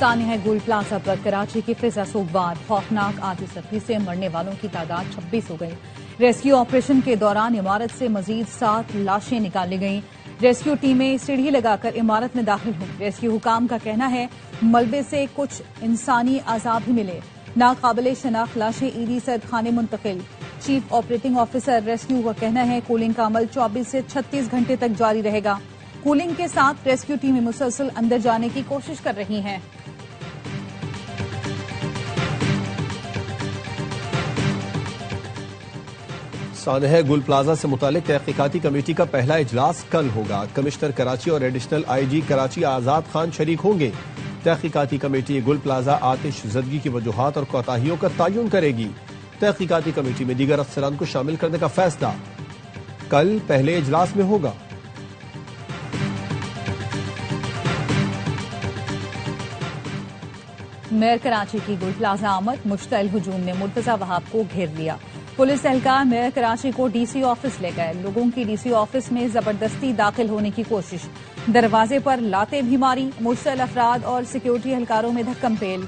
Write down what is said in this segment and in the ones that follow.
سانحہ گول پلازا پر کراچی کی فضا سوگوار، خوفناک آتش سفی سے مرنے والوں کی تعداد 26 ہو گئی۔ ریسکیو آپریشن کے دوران عمارت سے مزید 7 لاشیں نکالی گئیں۔ ریسکیو ٹیمیں سیڑھی لگا کر عمارت میں داخل ہوئیں۔ ریسکیو حکام کا کہنا ہے ملبے سے کچھ انسانی اعضاء بھی ملے۔ ناقابل شناخت لاشیں ایڈی سید خانے منتقل۔ چیف آپریٹنگ آفیسر ریسکیو کا کہنا ہے کولنگ کا عمل 24 سے 36 گھنٹے تک جاری رہے گا۔ کولنگ کے ساتھ ریسکیو ٹیمیں مسلسل اندر جانے کی کوشش کر رہی ہیں۔ سانحہ گل پلازا سے متعلق تحقیقاتی کمیٹی کا پہلا اجلاس کل ہوگا۔ کمشنر کراچی اور ایڈیشنل آئی جی کراچی آزاد خان شریک ہوں گے۔ تحقیقاتی کمیٹی گل پلازا آتش زدگی کی وجوہات اور کوتاہیوں کا تعین کرے گی۔ تحقیقاتی کمیٹی میں دیگر افسران کو شامل کرنے کا فیصلہ کل پہلے اجلاس میں ہوگا۔ میئر کراچی کی گل پلازا آمد، مشتعل ہجوم نے مرتضی وہاب کو گھیر لیا۔ پولیس اہلکار میئر کراچی کو ڈی سی آفس لے گئے۔ لوگوں کی ڈی سی آفس میں زبردستی داخل ہونے کی کوشش، دروازے پر لاتیں بھی ماری، مشتعل افراد اور سیکیورٹی اہلکاروں میں دھکم پیل۔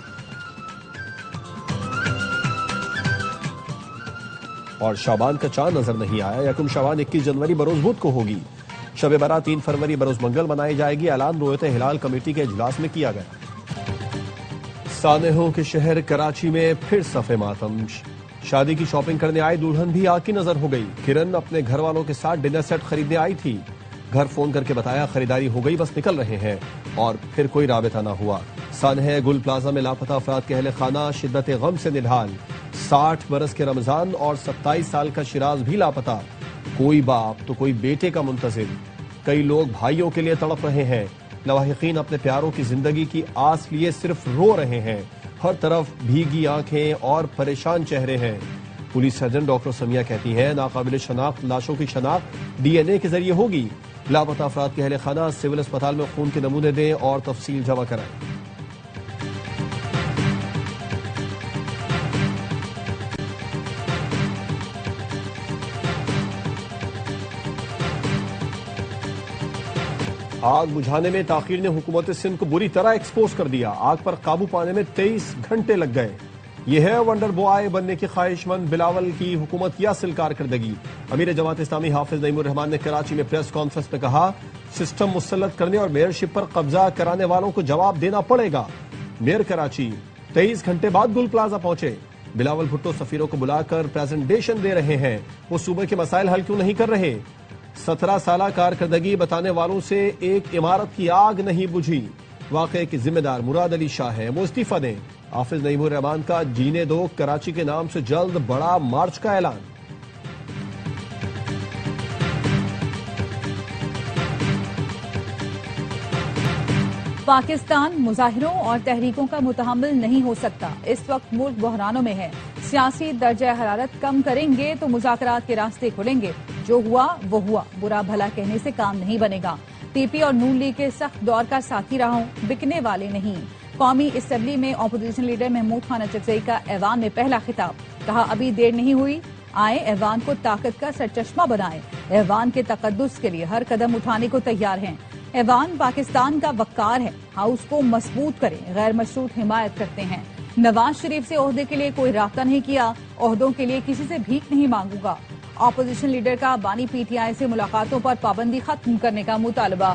اور شعبان کا چاند نظر نہیں آیا۔ یکم شعبان 21 جنوری بروز بدھ کو ہوگی۔ شب برات 3 فروری بروز منگل منائی جائے گی۔ اعلان رویت ہلال کمیٹی کے اجلاس میں کیا گیا۔ سانحوں کے شہر کراچی میں پھر صف ماتم۔ شادی کی شاپنگ کرنے آئی دلہن بھی آگ کی نظر ہو گئی۔ کرن اپنے گھر والوں کے ساتھ ڈنر سیٹ خریدنے آئی تھی۔ گھر فون کر کے بتایا خریداری ہو گئی، بس نکل رہے ہیں، اور پھر کوئی رابطہ نہ ہوا۔ سانحہ گل پلازا میں لاپتہ افراد کے اہل خانہ شدت غم سے نڈھال۔ 60 برس کے رمضان اور 27 سال کا شراز بھی لاپتہ۔ کوئی باپ تو کوئی بیٹے کا منتظر۔ کئی لوگ بھائیوں کے لیے تڑپ رہے ہیں۔ لواحقین اپنے پیاروں کی زندگی کی آس لیے صرف رو رہے ہیں۔ ہر طرف بھیگی آنکھیں اور پریشان چہرے ہیں۔ پولیس سرجن ڈاکٹر سمیہ کہتی ہیں ناقابل شناخت لاشوں کی شناخت ڈی این اے کے ذریعے ہوگی۔ لاپتہ افراد کے اہل خانہ سول اسپتال میں خون کے نمونے دیں اور تفصیل جمع کرائیں۔ آگ بجھانے میں تاخیر نے حکومت سندھ کو بری طرح ایکسپوز کر دیا۔ آگ پر قابو پانے میں 23 گھنٹے لگ گئے۔ یہ ہے ونڈر بوائے بننے کی خواہش مند بلاول کی حکومت یا اصل کارکردگی۔ امیر جماعت اسلامی حافظ نعیم الرحمان نے کراچی میں پریس کانفرنس میں کہا سسٹم مسلط کرنے اور میئرشپ پر قبضہ کرانے والوں کو جواب دینا پڑے گا۔ میئر کراچی 23 گھنٹے بعد گل پلازا پہنچے۔ بلاول بھٹو سفیروں کو بلا کر پریزنٹیشن دے رہے ہیں، وہ صوبے کے مسائل حل کیوں نہیں کر رہے؟ 17 سالہ کارکردگی بتانے والوں سے ایک عمارت کی آگ نہیں بجھی۔ واقعے کی ذمہ دار مراد علی شاہ ہیں، وہ استعفیٰ دیں۔ حافظ نعیم الرحمان کا جینے دو کراچی کے نام سے جلد بڑا مارچ کا اعلان۔ پاکستان مظاہروں اور تحریکوں کا متحمل نہیں ہو سکتا۔ اس وقت ملک بحرانوں میں ہے۔ سیاسی درجہ حرارت کم کریں گے تو مذاکرات کے راستے کھلیں گے۔ جو ہوا وہ ہوا، برا بھلا کہنے سے کام نہیں بنے گا۔ پی پی اور نون لیگ کے سخت دور کا ساتھی رہا ہوں، بکنے والے نہیں۔ قومی اسمبلی میں اپوزیشن لیڈر محمود خان اچکزئی کا ایوان میں پہلا خطاب، کہا ابھی دیر نہیں ہوئی، آئیں ایوان کو طاقت کا سرچشمہ بنائیں۔ ایوان کے تقدس کے لیے ہر قدم اٹھانے کو تیار ہیں۔ ایوان پاکستان کا وقار ہے، ہاؤس کو مضبوط کریں، غیر مشروط حمایت کرتے ہیں۔ نواز شریف سے عہدے کے لیے کوئی رابطہ نہیں کیا، عہدوں کے لیے کسی سے بھیک نہیں مانگوں گا۔ اپوزیشن لیڈر کا بانی پی ٹی آئی سے ملاقاتوں پر پابندی ختم کرنے کا مطالبہ۔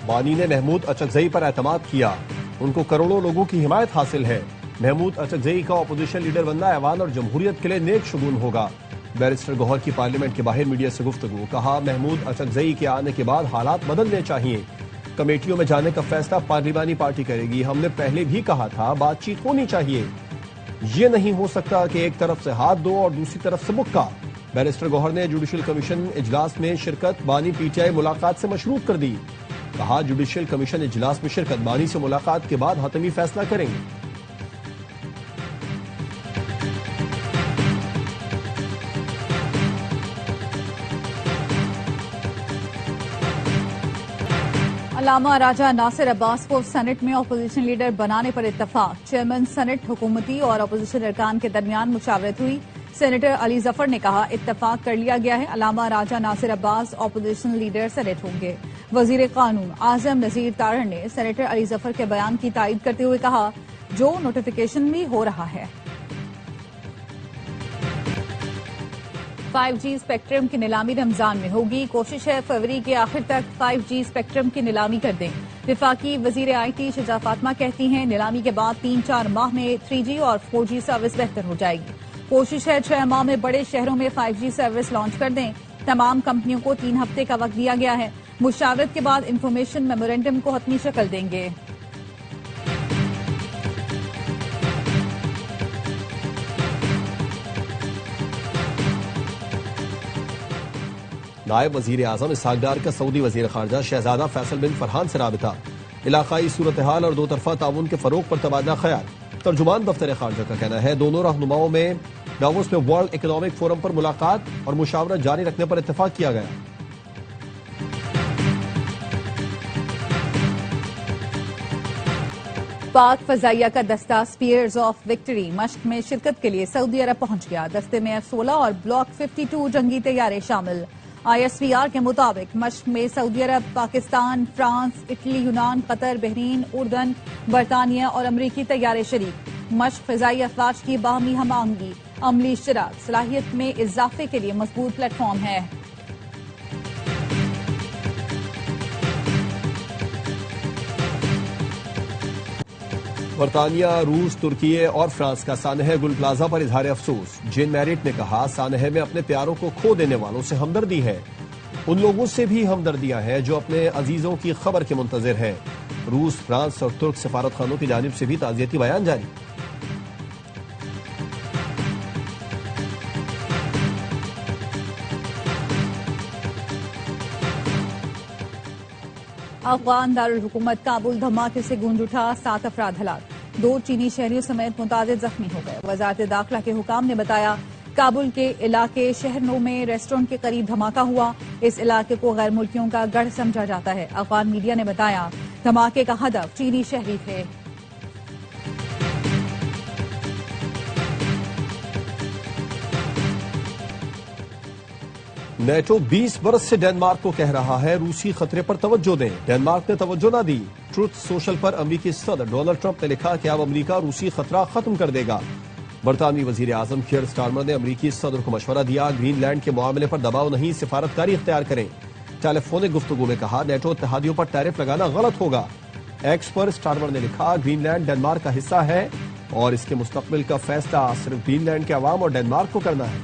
بانی نے محمود اچکزئی پر اعتماد کیا، ان کو کروڑوں لوگوں کی حمایت حاصل ہے۔ محمود اچکزئی کا اپوزیشن لیڈر بننا ایوان اور جمہوریت کے لیے نیک شگون ہوگا۔ بیرسٹر گوہر کی پارلیمنٹ کے باہر میڈیا سے گفتگو، کہا محمود اچکزئی کے آنے کے بعد حالات بدلنے چاہیے۔ کمیٹیوں میں جانے کا فیصلہ پارلیمانی پارٹی کرے گی۔ ہم نے پہلے بھی کہا تھا بات چیت ہونی چاہیے، یہ نہیں ہو سکتا کہ ایک طرف سے ہاتھ دو اور دوسری طرف سے مکہ۔ بیرسٹر گوہر نے جوڈیشل کمیشن اجلاس میں شرکت بانی پی ٹی آئی ملاقات سے مشروط کر دی، کہا جوڈیشل کمیشن اجلاس میں شرکت بانی سے ملاقات کے بعد حتمی فیصلہ کریں گے۔ علامہ راجہ ناصر عباس کو سینٹ میں اپوزیشن لیڈر بنانے پر اتفاق۔ چیئرمین سینٹ حکومتی اور اپوزیشن ارکان کے درمیان مشاورت ہوئی۔ سینیٹر علی ظفر نے کہا اتفاق کر لیا گیا ہے، علامہ راجہ ناصر عباس اپوزیشن لیڈر سینیٹ ہوں گے۔ وزیر قانون اعظم نذیر تارڑ نے سینیٹر علی ظفر کے بیان کی تائید کرتے ہوئے کہا جو نوٹیفیکیشن بھی ہو رہا ہے۔ 5G اسپیکٹرم کی نیلامی رمضان میں ہوگی، کوشش ہے فروری کے آخر تک 5G اسپیکٹرم کی نیلامی کر دیں۔ وفاقی وزیر آئی ٹی شجاع فاطمہ کہتی ہیں نیلامی کے بعد 3-4 ماہ میں 3G اور 4G سروس بہتر ہو جائے گی۔ کوشش ہے 6 ماہ میں بڑے شہروں میں 5G سروس لانچ کر دیں۔ تمام کمپنیوں کو 3 ہفتے کا وقت دیا گیا ہے، مشاورت کے بعد انفارمیشن میمورینڈم کو حتمی شکل دیں گے۔ نائب وزیر اعظم اسحاق ڈار کا سعودی وزیر خارجہ شہزادہ فیصل بن فرحان سے رابطہ، علاقائی صورتحال اور دو طرفہ تعاون کے فروغ پر تبادلہ خیال۔ ترجمان دفتر خارجہ کا کہنا ہے دونوں رہنماؤں میں ڈاووس میں ورلڈ اکنامک فورم پر ملاقات اور مشاورت جاری رکھنے پر اتفاق کیا گیا۔ پاک فضائیہ کا دستہ اسپیئرز آف وکٹری مشق میں شرکت کے لیے سعودی عرب پہنچ گیا۔ دستے میں F-16 اور بلاک 52 جنگی طیارے شامل۔ ISPR کے مطابق مشق میں سعودی عرب، پاکستان، فرانس، اٹلی، یونان، قطر، بحرین، اردن، برطانیہ اور امریکی طیارے شریک۔ مشق فضائی افواج کی باہمی ہم آہنگی، عملی اشتراک، صلاحیت میں اضافے کے لیے مضبوط پلیٹ فارم ہے۔ برطانیہ، روس، ترکیے اور فرانس کا سانحہ گل پلازہ پر اظہار افسوس۔ جین میرٹ نے کہا سانحہ میں اپنے پیاروں کو کھو دینے والوں سے ہمدردی ہے، ان لوگوں سے بھی ہمدردیاں ہیں جو اپنے عزیزوں کی خبر کے منتظر ہیں۔ روس، فرانس اور ترک سفارت خانوں کی جانب سے بھی تعزیتی بیان جاری۔ افغان دارالحکومت کابل دھماکے سے گونج اٹھا، 7 افراد ہلاک، 2 چینی شہریوں سمیت متعدد زخمی ہو گئے۔ وزارت داخلہ کے حکام نے بتایا کابل کے علاقے شہرنو میں ریسٹورنٹ کے قریب دھماکہ ہوا، اس علاقے کو غیر ملکیوں کا گڑھ سمجھا جاتا ہے۔ افغان میڈیا نے بتایا دھماکے کا ہدف چینی شہری تھے۔ نیٹو 20 برس سے ڈنمارک کو کہہ رہا ہے روسی خطرے پر توجہ دیں، ڈنمارک نے توجہ نہ دی۔ ٹروتھ سوشل پر امریکی صدر ڈونلڈ ٹرمپ نے لکھا کہ اب امریکہ روسی خطرہ ختم کر دے گا۔ برطانوی وزیر اعظم کیئر سٹارمر نے امریکی صدر کو مشورہ دیا گرین لینڈ کے معاملے پر دباؤ نہیں، سفارتکاری اختیار کریں۔ ٹیلی فونک گفتگو میں کہا نیٹو اتحادیوں پر ٹیرف لگانا غلط ہوگا۔ ایکس پر سٹارمر نے لکھا گرین لینڈ ڈنمارک کا حصہ ہے اور اس کے مستقبل کا فیصلہ صرف گرین لینڈ کے عوام اور ڈنمارک کو کرنا ہے۔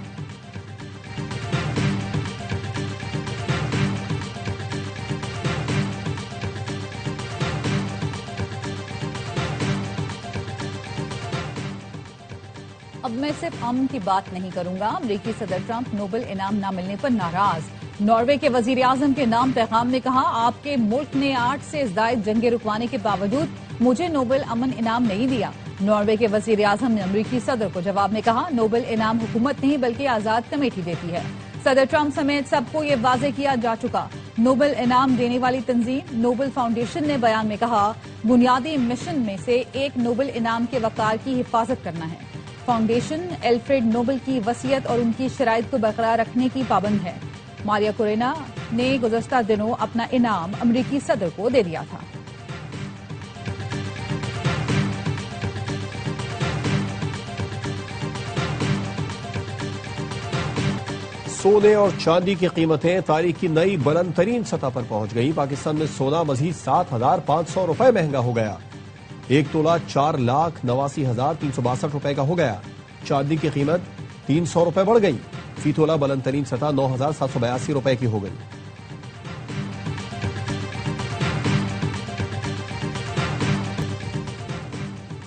اب میں صرف امن کی بات نہیں کروں گا، امریکی صدر ٹرمپ نوبل انعام نہ ملنے پر ناراض۔ ناروے کے وزیر اعظم کے نام پیغام نے کہا آپ کے ملک نے 8 سے زائد جنگیں رکوانے کے باوجود مجھے نوبل امن انعام نہیں دیا۔ ناروے کے وزیر اعظم نے امریکی صدر کو جواب میں کہا نوبل انعام حکومت نہیں بلکہ آزاد کمیٹی دیتی ہے۔ صدر ٹرمپ سمیت سب کو یہ واضح کیا جا چکا۔ نوبل انعام دینے والی تنظیم نوبل فاؤنڈیشن نے بیان میں کہا بنیادی مشن میں سے ایک نوبل انعام کے وقار کی حفاظت کرنا ہے۔ فاؤنڈیشن الفریڈ نوبل کی وصیت اور ان کی شرائط کو برقرار رکھنے کی پابند ہے۔ ماریا کورینا نے گزشتہ دنوں اپنا انعام امریکی صدر کو دے دیا تھا۔ سونے اور چاندی کی قیمتیں تاریخ کی نئی بلند ترین سطح پر پہنچ گئی۔ پاکستان میں سونا مزید 7,500 روپے مہنگا ہو گیا، 1 تولہ 4,89,362 روپے کا ہو گیا۔ چاندی کی قیمت 300 روپے بڑھ گئی، فی تولہ بلند ترین سطح 9,782 روپے کی ہو گئی۔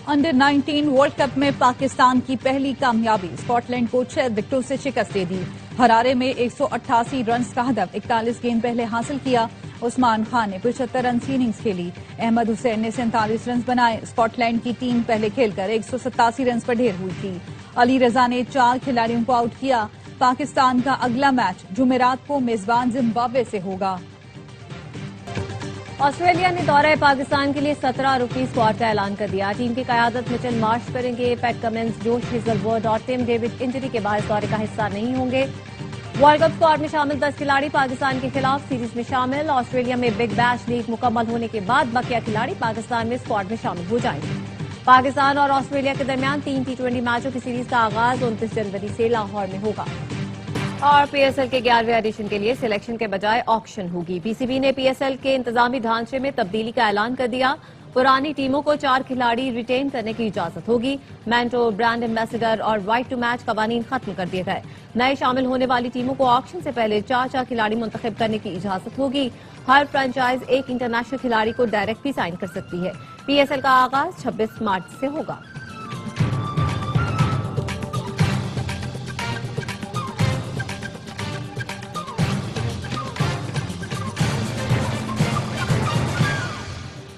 انڈر 19 ورلڈ کپ میں پاکستان کی پہلی کامیابی، اسکاٹ لینڈ کو 6 وکٹوں سے شکست دے دی۔ ہرارے میں 188 رنز کا ہدف 41 گیند پہلے حاصل کیا۔ عثمان خان نے 75 رنز کی اننگز کھیلی، احمد حسین نے 47 رنز بنائے۔ اسکاٹ لینڈ کی ٹیم پہلے کھیل کر 187 رنز پر ڈھیر ہوئی تھی۔ علی رضا نے 4 کھلاڑیوں کو آؤٹ کیا۔ پاکستان کا اگلا میچ جمعرات کو میزبان زمبابوے سے ہوگا۔ آسٹریلیا نے دورہ پاکستان کے لیے 17 رکنی اسکواڈ کا اعلان کر دیا. ٹیم کی قیادت مچل مارش کریں گے. پیٹ کمنس، جوش ہیزلوڈ اور ٹم ڈیوڈ انجری کے باعث دورے کا حصہ نہیں ہوں گے. ورلڈ کپ اسکواڈ میں شامل 10 کھلاڑی پاکستان کے خلاف سیریز میں شامل. آسٹریلیا میں بگ بیش لیگ مکمل ہونے کے بعد بقیہ کھلاڑی پاکستان میں اسکواڈ میں شامل ہو جائیں گے. پاکستان اور آسٹریلیا کے درمیان 3 T20 میچوں کی سیریز کا آغاز 29 جنوری سے لاہور میں ہوگا. اور پی ایس ایل کے 11ویں ایڈیشن کے لیے سلیکشن کے بجائے آکشن ہوگی. پی سی بی نے پی ایس ایل کے انتظامی ڈھانچے میں تبدیلی کا اعلان کر دیا. پرانی ٹیموں کو 4 کھلاڑی ریٹین کرنے کی اجازت ہوگی. مینٹور، برانڈ ایمبیسڈر اور رائٹ ٹو میچ قوانین ختم کر دیے گئے. نئے شامل ہونے والی ٹیموں کو آکشن سے پہلے 4 کھلاڑی منتخب کرنے کی اجازت ہوگی. ہر فرنچائز ایک انٹرنیشنل کھلاڑی کو ڈائریکٹ بھی سائن کر سکتی ہے. پی ایس ایل کا آغاز 26 مارچ سے ہوگا.